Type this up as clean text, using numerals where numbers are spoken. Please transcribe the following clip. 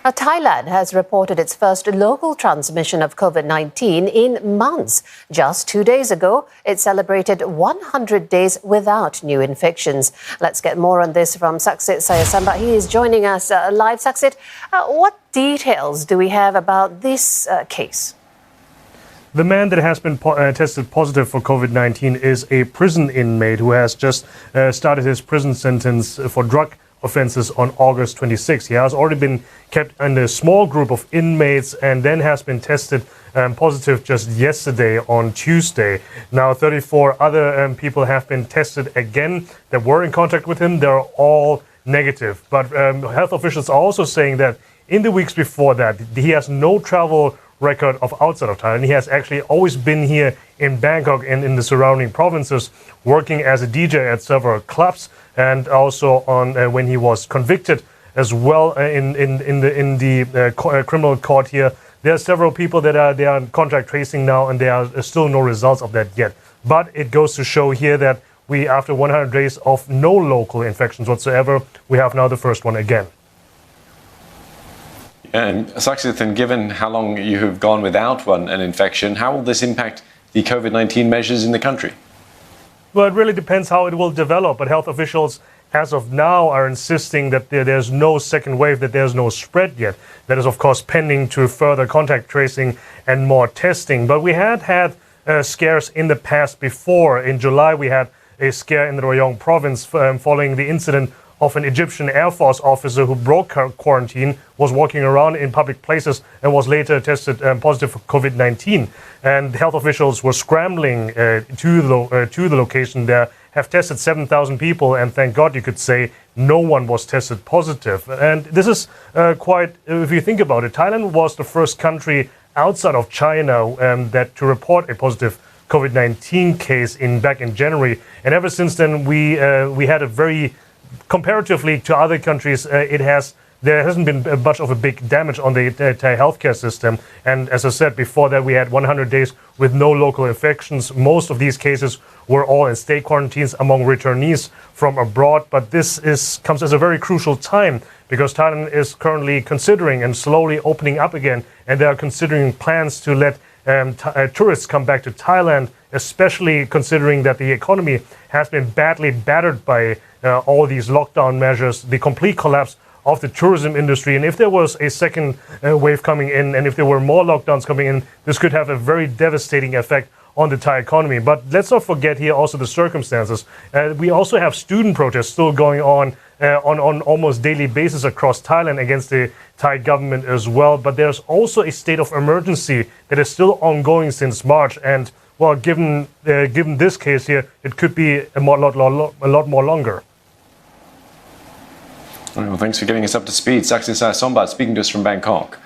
Thailand has reported its first local transmission of COVID-19 in months. Just 2 days ago, it celebrated 100 days without new infections. Let's get more on this from Saksit Sayasamba. He is joining us live. Saksit, what details do we have about this case? The man that has been tested positive for COVID-19 is a prison inmate who has just started his prison sentence for drug offences on August 26. He has already been kept in a small group of inmates and then has been tested positive just yesterday on Tuesday. Now 34 other people have been tested again that were in contact with him. They're all negative. But health officials are also saying that in the weeks before that, he has no travel record of outside of Thailand. He has actually always been here in Bangkok and in the surrounding provinces, working as a DJ at several clubs, and also on when he was convicted as well in the criminal court here. There are several people that are in contact tracing now, and there are still no results of that yet. But it goes to show here that we, after 100 days of no local infections whatsoever, we have now the first one again. And Saksit, given how long you have gone without an infection, how will this impact the COVID-19 measures in the country? Well, it really depends how it will develop, but health officials as of now are insisting that there's no second wave, that there's no spread yet. That is, of course, pending to further contact tracing and more testing. But we had scares in the past before. In July, we had a scare in the Rayong province following the incident of an Egyptian Air Force officer who broke quarantine, was walking around in public places and was later tested positive for COVID-19. And health officials were scrambling to the location there, have tested 7,000 people, and thank God you could say no one was tested positive. And this is quite, if you think about it, Thailand was the first country outside of China that to report a positive COVID-19 case back in January. And ever since then, we had a very, comparatively to other countries, there hasn't been much of a big damage on the Thai healthcare system. And as I said before that, we had 100 days with no local infections. Most of these cases were all in state quarantines among returnees from abroad. But this comes as a very crucial time because Thailand is currently considering and slowly opening up again. And they are considering plans to let tourists come back to Thailand, especially considering that the economy has been badly battered by all these lockdown measures, the complete collapse of the tourism industry. And if there was a second wave coming in, and if there were more lockdowns coming in, this could have a very devastating effect on the Thai economy. But let's not forget here also the circumstances. We also have student protests still going on almost daily basis across Thailand against the Thai government as well. But there's also a state of emergency that is still ongoing since March. And well, given this case here, it could be a lot more longer. Well, thanks for getting us up to speed. Saksit Sayasombat speaking to us from Bangkok.